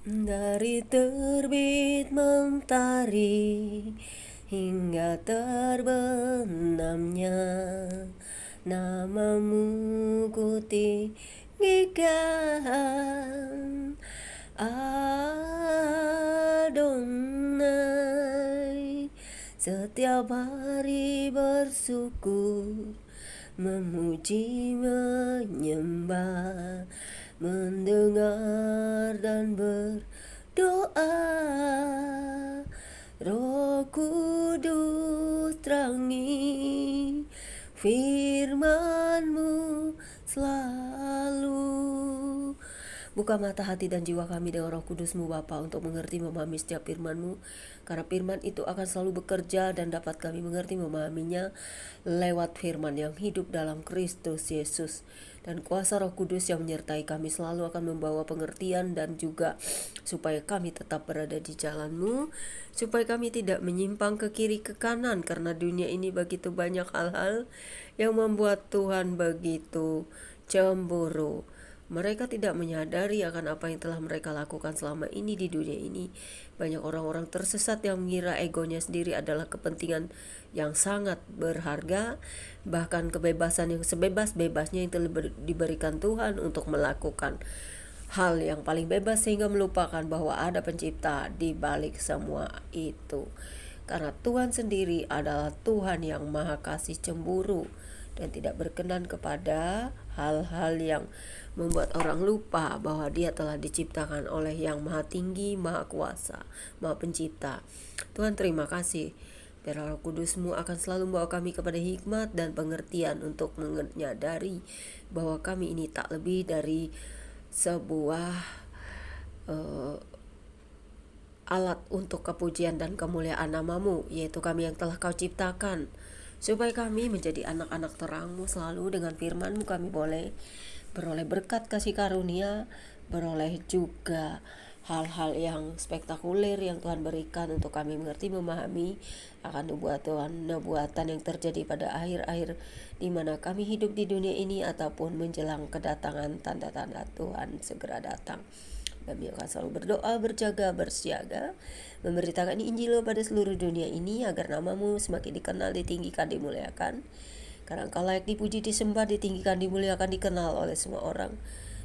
Dari terbit mentari hingga terbenamnya namamu ku tinggikan, Adonai. Setiap hari bersyukur, memuji, menyembah, mendengar dan berdoa. Roh Kudus terangi firman-Mu selalu. Buka mata hati dan jiwa kami dengan Roh Kudus-Mu Bapa, untuk mengerti memahami setiap firman-Mu, karena firman itu akan selalu bekerja dan dapat kami mengerti memahaminya lewat firman yang hidup dalam Kristus Yesus. Dan kuasa Roh Kudus yang menyertai kami selalu akan membawa pengertian, dan juga supaya kami tetap berada di jalan-Mu, supaya kami tidak menyimpang ke kiri ke kanan, karena dunia ini begitu banyak hal-hal yang membuat Tuhan begitu cemburu. Mereka tidak menyadari akan apa yang telah mereka lakukan selama ini di dunia ini. Banyak orang-orang tersesat yang mengira egonya sendiri adalah kepentingan yang sangat berharga, bahkan kebebasan yang sebebas-bebasnya yang telah diberikan Tuhan untuk melakukan hal yang paling bebas, sehingga melupakan bahwa ada pencipta di balik semua itu. Karena Tuhan sendiri adalah Tuhan yang maha kasih cemburu dan tidak berkenan kepada hal-hal yang membuat orang lupa bahwa dia telah diciptakan oleh yang maha tinggi, maha kuasa, maha pencipta. Tuhan, terima kasih. Biar Roh Kudus-Mu akan selalu membawa kami kepada hikmat dan pengertian untuk menyadari bahwa kami ini tak lebih dari sebuah alat untuk kepujian dan kemuliaan nama-Mu, yaitu kami yang telah Kau ciptakan, supaya kami menjadi anak-anak terang-Mu. Selalu dengan firman-Mu kami boleh beroleh berkat kasih karunia, beroleh juga hal-hal yang spektakuler yang Tuhan berikan untuk kami mengerti memahami akan nubuatan yang terjadi pada akhir-akhir di mana kami hidup di dunia ini, ataupun menjelang kedatangan tanda-tanda Tuhan segera datang. Kami akan selalu berdoa, berjaga, bersiaga, memberitakan Injil pada seluruh dunia ini, agar nama-Mu semakin dikenal, ditinggikan, dimuliakan. Karena Engkau layak dipuji, disembah, ditinggikan, dimuliakan, dikenal oleh semua orang.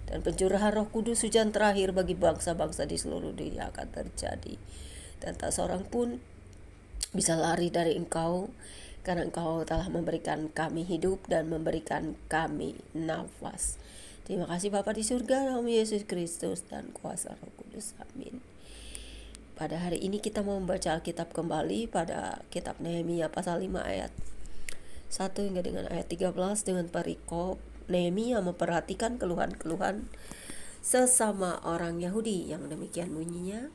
Dan pencurahan Roh Kudus, hujan terakhir bagi bangsa-bangsa di seluruh dunia, akan terjadi. Dan tak seorang pun bisa lari dari Engkau, karena Engkau telah memberikan kami hidup dan memberikan kami nafas. Terima kasih Bapa di surga, dalam Yesus Kristus dan kuasa Roh Kudus. Amin. Pada hari ini kita mau membaca Alkitab kembali pada kitab Nehemia pasal 5 ayat 1 hingga dengan ayat 13 dengan perikop Nehemia memperhatikan keluhan-keluhan sesama orang Yahudi, yang demikian bunyinya.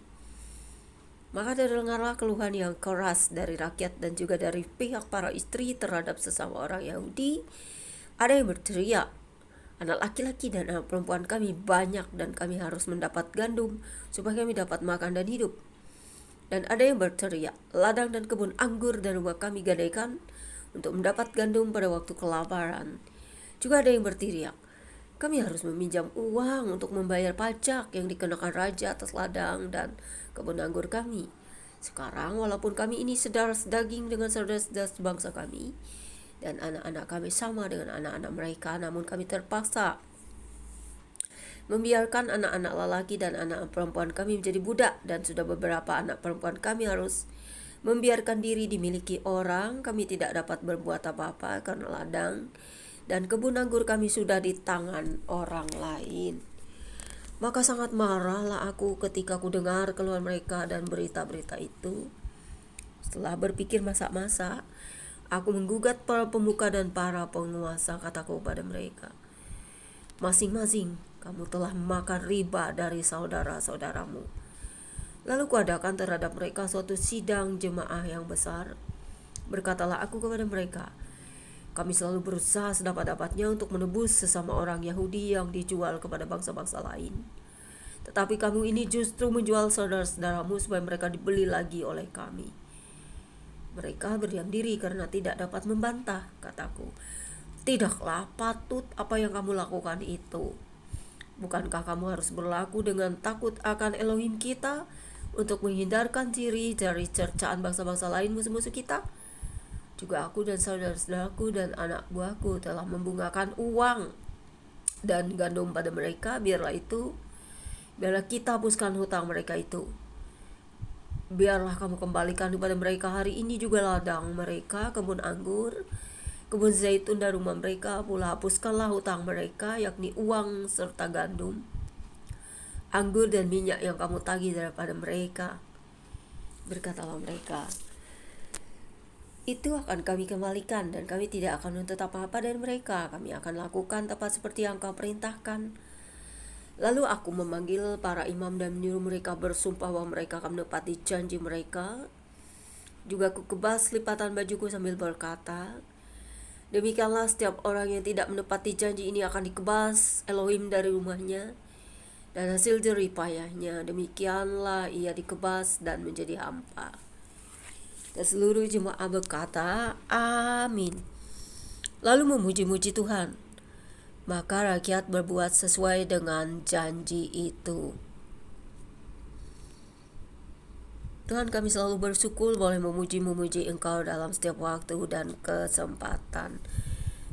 Maka terdengarlah keluhan yang keras dari rakyat dan juga dari pihak para istri terhadap sesama orang Yahudi. Ada yang berteriak, anak laki-laki dan anak perempuan kami banyak, dan kami harus mendapat gandum supaya kami dapat makan dan hidup. Dan ada yang berteriak, ladang dan kebun anggur dan rumah kami gadaikan untuk mendapat gandum pada waktu kelaparan. Juga ada yang berteriak, kami harus meminjam uang untuk membayar pajak yang dikenakan raja atas ladang dan kebun anggur kami. Sekarang walaupun kami ini saudara sedaging dengan saudara-saudara bangsa kami, dan anak-anak kami sama dengan anak-anak mereka, namun kami terpaksa membiarkan anak-anak lelaki dan anak perempuan kami menjadi budak, dan sudah beberapa anak perempuan kami harus membiarkan diri dimiliki orang. Kami tidak dapat berbuat apa-apa karena ladang dan kebun anggur kami sudah di tangan orang lain. Maka sangat marahlah aku ketika ku dengar keluhan mereka dan berita-berita itu. Setelah berpikir masak-masak, aku menggugat para pemuka dan para penguasa. Kataku pada mereka, masing-masing kamu telah makan riba dari saudara-saudaramu. Lalu kuadakan terhadap mereka suatu sidang jemaah yang besar. Berkatalah aku kepada mereka, kami selalu berusaha sedapat-dapatnya untuk menebus sesama orang Yahudi yang dijual kepada bangsa-bangsa lain. Tetapi kamu ini justru menjual saudara-saudaramu supaya mereka dibeli lagi oleh kami. Mereka berdiam diri karena tidak dapat membantah. Kataku, tidaklah patut apa yang kamu lakukan itu. Bukankah kamu harus berlaku dengan takut akan Elohim kita untuk menghindarkan diri dari cercaan bangsa-bangsa lain musuh-musuh kita? Juga aku dan saudara-saudaraku dan anak buahku telah membungakan uang dan gandum pada mereka. Biarlah kita hapuskan hutang mereka itu. Biarlah kamu kembalikan kepada mereka hari ini juga ladang mereka, kebun anggur, kebun zaitun dan rumah mereka. Pula hapuskanlah hutang mereka, yakni uang serta gandum, anggur dan minyak yang kamu tagih daripada mereka. Berkatalah mereka, itu akan kami kembalikan, dan kami tidak akan menuntut apa-apa dari mereka. Kami akan lakukan tepat seperti yang kau perintahkan. Lalu aku memanggil para imam dan menyuruh mereka bersumpah bahwa mereka akan menepati janji mereka. Juga aku kebas lipatan bajuku sambil berkata, demikianlah setiap orang yang tidak menepati janji ini akan dikebas Elohim dari rumahnya dan hasil jerih payahnya. Demikianlah ia dikebas dan menjadi hampa. Dan seluruh jemaat berkata, amin. Lalu memuji-muji Tuhan. Maka rakyat berbuat sesuai dengan janji itu. Tuhan, kami selalu bersyukur boleh memuji Engkau dalam setiap waktu dan kesempatan.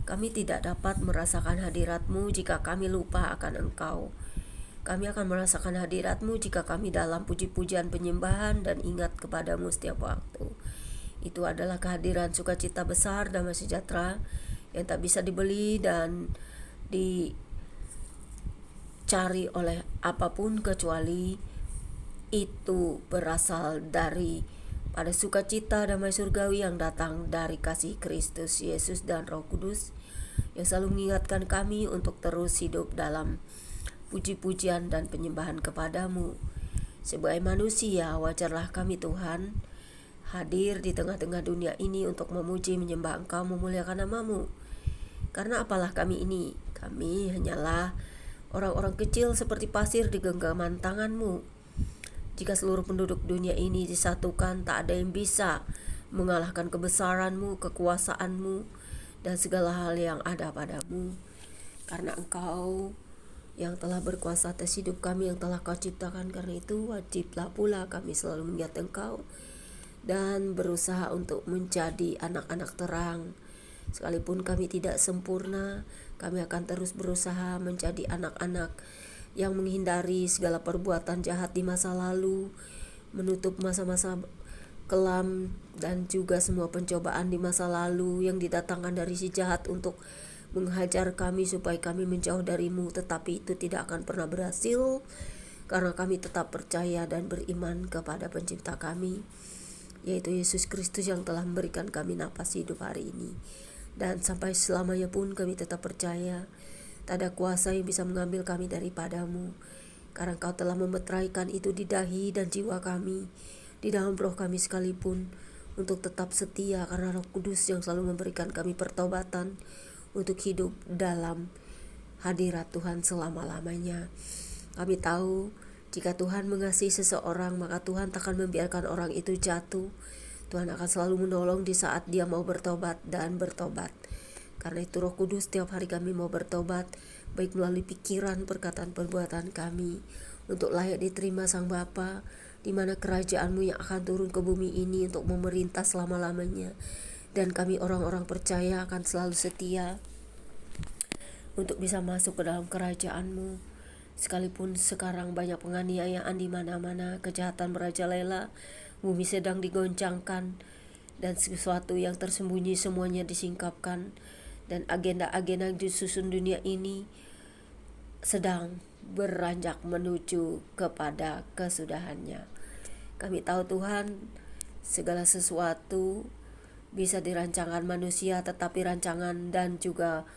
Kami tidak dapat merasakan hadirat-Mu jika kami lupa akan Engkau. Kami akan merasakan hadirat-Mu jika kami dalam puji-pujian penyembahan dan ingat kepadamu setiap waktu. Itu adalah kehadiran sukacita besar, damai sejahtera yang tak bisa dibeli dan dicari oleh apapun, kecuali itu berasal dari pada sukacita damai surgawi yang datang dari kasih Kristus Yesus dan Roh Kudus yang selalu mengingatkan kami untuk terus hidup dalam puji-pujian dan penyembahan kepadamu. Sebagai manusia, wajarlah kami Tuhan hadir di tengah-tengah dunia ini untuk memuji, menyembah Engkau, memuliakan nama-Mu. Karena apalah kami ini? Kami hanyalah orang-orang kecil seperti pasir di genggaman tangan-Mu. Jika seluruh penduduk dunia ini disatukan, tak ada yang bisa mengalahkan kebesaran-Mu, kekuasaan-Mu, dan segala hal yang ada padamu. Karena Engkau yang telah berkuasa atas hidup kami, yang telah Kau ciptakan. Karena itu wajiblah pula kami selalu mengingat Engkau dan berusaha untuk menjadi anak-anak terang. Sekalipun kami tidak sempurna, kami akan terus berusaha menjadi anak-anak yang menghindari segala perbuatan jahat di masa lalu, menutup masa-masa kelam dan juga semua pencobaan di masa lalu yang didatangkan dari si jahat untuk menghajar kami supaya kami menjauh dari-Mu. Tetapi itu tidak akan pernah berhasil, karena kami tetap percaya dan beriman kepada pencipta kami, yaitu Yesus Kristus yang telah memberikan kami napas hidup hari ini. Dan sampai selamanya pun kami tetap percaya tak ada kuasa yang bisa mengambil kami daripada-Mu, karena Engkau telah memeteraikan itu di dahi dan jiwa kami, di dalam roh kami sekalipun, untuk tetap setia karena Roh Kudus yang selalu memberikan kami pertobatan untuk hidup dalam hadirat Tuhan selama-lamanya. Kami tahu jika Tuhan mengasihi seseorang, maka Tuhan tak akan membiarkan orang itu jatuh. Tuhan akan selalu menolong di saat dia mau bertobat dan bertobat. Karena itu Roh Kudus setiap hari kami mau bertobat, baik melalui pikiran, perkataan, perbuatan kami, untuk layak diterima Sang Bapa, di mana kerajaan-Mu yang akan turun ke bumi ini untuk memerintah selama-lamanya. Dan kami orang-orang percaya akan selalu setia untuk bisa masuk ke dalam kerajaan-Mu. Sekalipun sekarang banyak penganiayaan di mana-mana, kejahatan merajalela, bumi sedang digoncangkan, dan sesuatu yang tersembunyi semuanya disingkapkan, dan agenda-agenda yang disusun dunia ini sedang beranjak menuju kepada kesudahannya. Kami tahu Tuhan, segala sesuatu bisa dirancangkan manusia, tetapi rancangan dan juga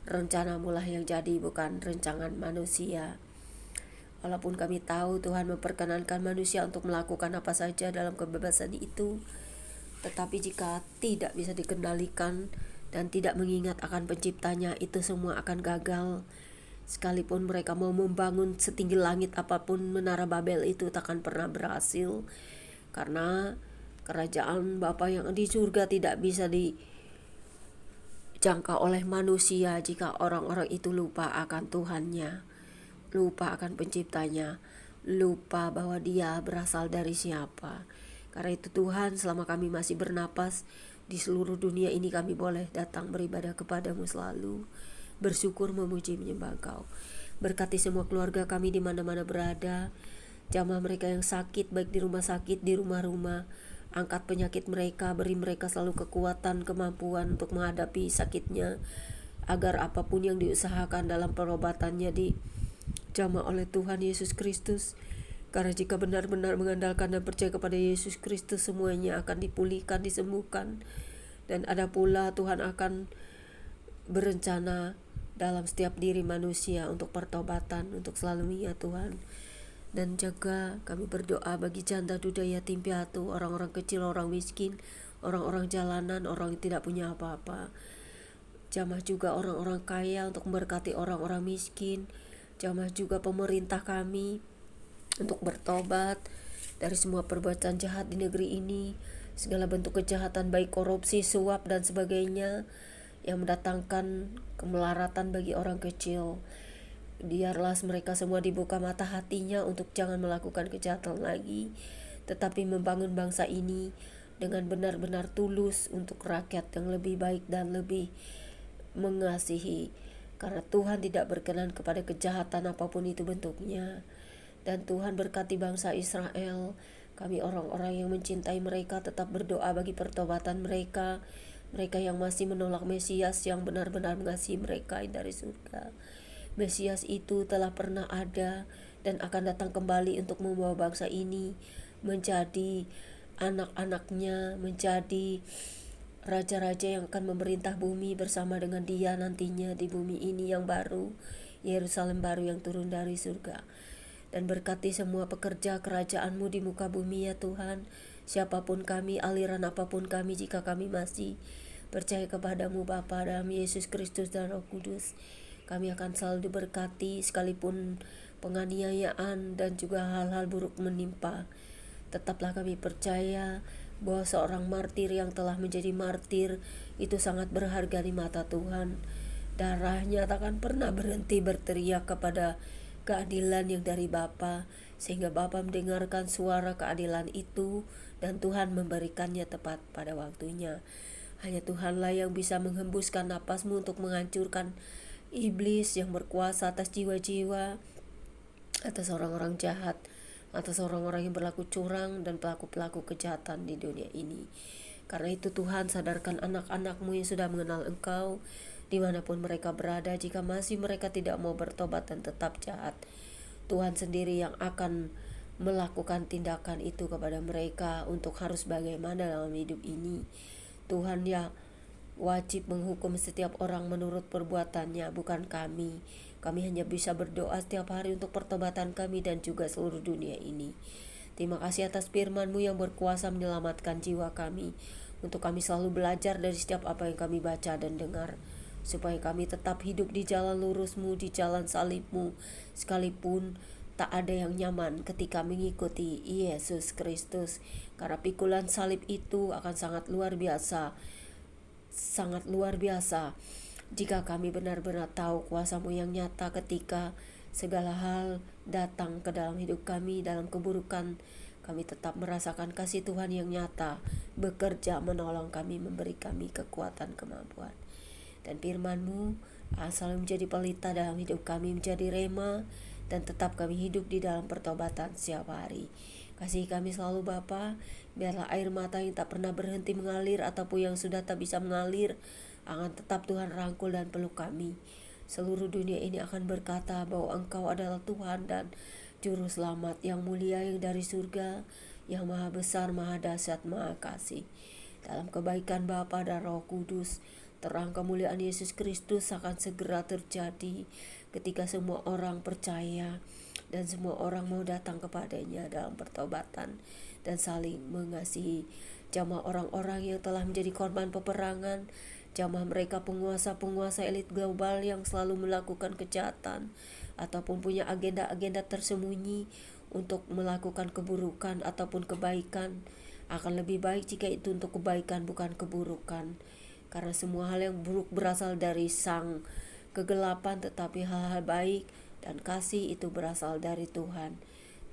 rencana-Mu lah yang jadi, bukan rancangan manusia. Walaupun kami tahu Tuhan memperkenankan manusia untuk melakukan apa saja dalam kebebasan itu, tetapi jika tidak bisa dikendalikan dan tidak mengingat akan penciptanya, itu semua akan gagal. Sekalipun mereka mau membangun setinggi langit apapun menara Babel, itu tak akan pernah berhasil, karena kerajaan Bapa yang di surga tidak bisa dijangkau oleh manusia jika orang-orang itu lupa akan Tuhannya. lupa akan penciptanya, lupa bahwa dia berasal dari siapa. Karena itu Tuhan, selama kami masih bernapas di seluruh dunia ini, kami boleh datang beribadah kepadamu selalu, bersyukur, memuji, menyembah Engkau. Berkati semua keluarga kami di mana-mana berada, jamah mereka yang sakit, baik di rumah sakit, di rumah-rumah. Angkat penyakit mereka, beri mereka selalu kekuatan, kemampuan untuk menghadapi sakitnya, agar apapun yang diusahakan dalam perobatannya dijamah oleh Tuhan Yesus Kristus. Karena jika benar-benar mengandalkan dan percaya kepada Yesus Kristus, semuanya akan dipulihkan, disembuhkan. Dan ada pula Tuhan akan berencana dalam setiap diri manusia untuk pertobatan, untuk selalu mengingat Tuhan. Dan jaga, kami berdoa bagi janda, duda, yatim piatu, orang-orang kecil, orang miskin, orang-orang jalanan, orang yang tidak punya apa-apa. Jamah juga orang-orang kaya untuk memberkati orang-orang miskin. Jamah juga pemerintah kami untuk bertobat dari semua perbuatan jahat di negeri ini, segala bentuk kejahatan baik korupsi, suap dan sebagainya yang mendatangkan kemelaratan bagi orang kecil. Biarlah mereka semua dibuka mata hatinya untuk jangan melakukan kejahatan lagi, tetapi membangun bangsa ini dengan benar-benar tulus untuk rakyat yang lebih baik dan lebih mengasihi. Karena Tuhan tidak berkenan kepada kejahatan apapun itu bentuknya. Dan Tuhan berkati bangsa Israel. Kami orang-orang yang mencintai mereka tetap berdoa bagi pertobatan mereka. Mereka yang masih menolak Mesias yang benar-benar mengasihi mereka dari surga. Mesias itu telah pernah ada dan akan datang kembali untuk membawa bangsa ini menjadi anak-anaknya, menjadi raja-raja yang akan memerintah bumi bersama dengan Dia nantinya di bumi ini yang baru, Yerusalem baru yang turun dari surga. Dan berkati semua pekerja kerajaan-Mu di muka bumi ya Tuhan. Siapapun kami, aliran apapun kami, jika kami masih percaya kepadamu Bapa dalam Yesus Kristus dan Roh Kudus, kami akan selalu diberkati sekalipun penganiayaan dan juga hal-hal buruk menimpa. Tetaplah kami percaya bahwa seorang martir yang telah menjadi martir itu sangat berharga di mata Tuhan. Darahnya takkan pernah berhenti berteriak kepada keadilan yang dari Bapa, sehingga Bapa mendengarkan suara keadilan itu dan Tuhan memberikannya tepat pada waktunya. Hanya Tuhanlah yang bisa menghembuskan napasmu untuk menghancurkan iblis yang berkuasa atas jiwa-jiwa, atas orang-orang jahat, atas orang-orang yang berlaku curang dan pelaku-pelaku kejahatan di dunia ini. Karena itu Tuhan, sadarkan anak-anak-Mu yang sudah mengenal Engkau dimanapun mereka berada. Jika masih mereka tidak mau bertobat dan tetap jahat, Tuhan sendiri yang akan melakukan tindakan itu kepada mereka untuk harus bagaimana dalam hidup ini. Tuhan ya wajib menghukum setiap orang menurut perbuatannya, bukan kami. Kami hanya bisa berdoa setiap hari untuk pertobatan kami dan juga seluruh dunia ini. Terima kasih atas firman-Mu yang berkuasa menyelamatkan jiwa kami, untuk kami selalu belajar dari setiap apa yang kami baca dan dengar, supaya kami tetap hidup di jalan lurus-Mu, di jalan salib-Mu, sekalipun tak ada yang nyaman ketika mengikuti Yesus Kristus. Karena pikulan salib itu akan sangat luar biasa jika kami benar-benar tahu kuasa-Mu yang nyata ketika segala hal datang ke dalam hidup kami, dalam keburukan. Kami tetap merasakan kasih Tuhan yang nyata bekerja menolong kami, memberi kami kekuatan, kemampuan. Dan firman-Mu selalu menjadi pelita dalam hidup kami, menjadi rema, dan tetap kami hidup di dalam pertobatan setiap hari. Kasih kami selalu Bapa, biarlah air mata yang tak pernah berhenti mengalir ataupun yang sudah tak bisa mengalir akan tetap Tuhan rangkul dan peluk kami. Seluruh dunia ini akan berkata bahwa Engkau adalah Tuhan dan Juru Selamat yang mulia, yang dari surga, yang maha besar, maha dahsyat, maha kasih. Dalam kebaikan Bapa dan Roh Kudus, terang kemuliaan Yesus Kristus akan segera terjadi ketika semua orang percaya dan semua orang mau datang kepadanya dalam pertobatan dan saling mengasihi. Jamah orang-orang yang telah menjadi korban peperangan, jamah mereka penguasa-penguasa elit global yang selalu melakukan kejahatan ataupun punya agenda-agenda tersembunyi untuk melakukan keburukan ataupun kebaikan. Akan lebih baik jika itu untuk kebaikan bukan keburukan, karena semua hal yang buruk berasal dari sang kegelapan, tetapi hal-hal baik dan kasih itu berasal dari Tuhan.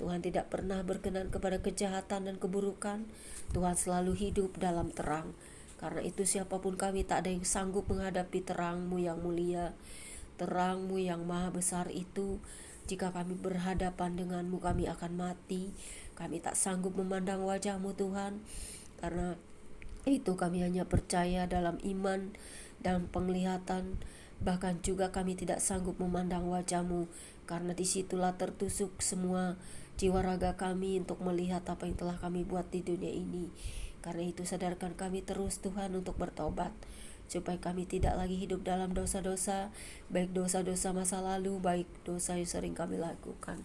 Tuhan tidak pernah berkenan kepada kejahatan dan keburukan. Tuhan selalu hidup dalam terang. Karena itu siapapun kami tak ada yang sanggup menghadapi terang-Mu yang mulia, terang-Mu yang maha besar itu. Jika kami berhadapan dengan-Mu, kami akan mati. Kami tak sanggup memandang wajah-Mu Tuhan. Karena itu kami hanya percaya dalam iman dan penglihatan. Bahkan juga kami tidak sanggup memandang wajah-Mu, karena disitulah tertusuk semua jiwa raga kami untuk melihat apa yang telah kami buat di dunia ini. Karena itu sadarkan kami terus Tuhan untuk bertobat, supaya kami tidak lagi hidup dalam dosa-dosa, baik dosa-dosa masa lalu, baik dosa yang sering kami lakukan.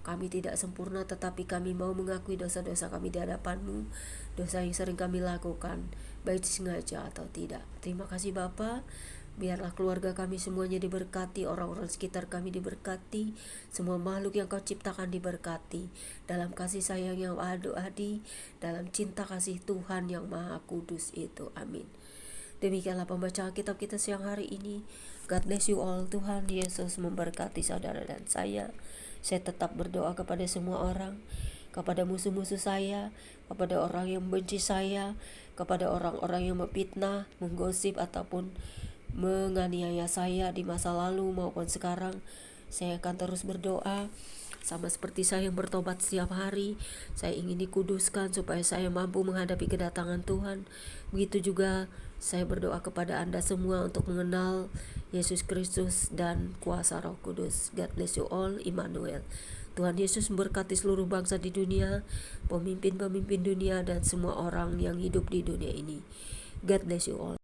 Kami tidak sempurna, tetapi kami mau mengakui dosa-dosa kami di hadapan-Mu, dosa yang sering kami lakukan, baik sengaja atau tidak. Terima kasih Bapa. Biarlah keluarga kami semuanya diberkati, orang-orang sekitar kami diberkati, semua makhluk yang Kau ciptakan diberkati, dalam kasih sayang yang adu-adi, dalam cinta kasih Tuhan yang maha kudus itu. Amin. Demikianlah pembacaan kitab kita siang hari ini. God bless you all. Tuhan Yesus memberkati saudara dan saya. Saya tetap berdoa kepada semua orang, kepada musuh-musuh saya, kepada orang yang membenci saya, kepada orang-orang yang memfitnah, menggosip ataupun menganiaya saya di masa lalu maupun sekarang. Saya akan terus berdoa, sama seperti saya yang bertobat setiap hari. Saya ingin dikuduskan supaya saya mampu menghadapi kedatangan Tuhan. Begitu juga saya berdoa kepada Anda semua untuk mengenal Yesus Kristus dan kuasa Roh Kudus. God bless you all. Immanuel. Tuhan Yesus memberkati seluruh bangsa di dunia, pemimpin-pemimpin dunia, dan semua orang yang hidup di dunia ini. God bless you all.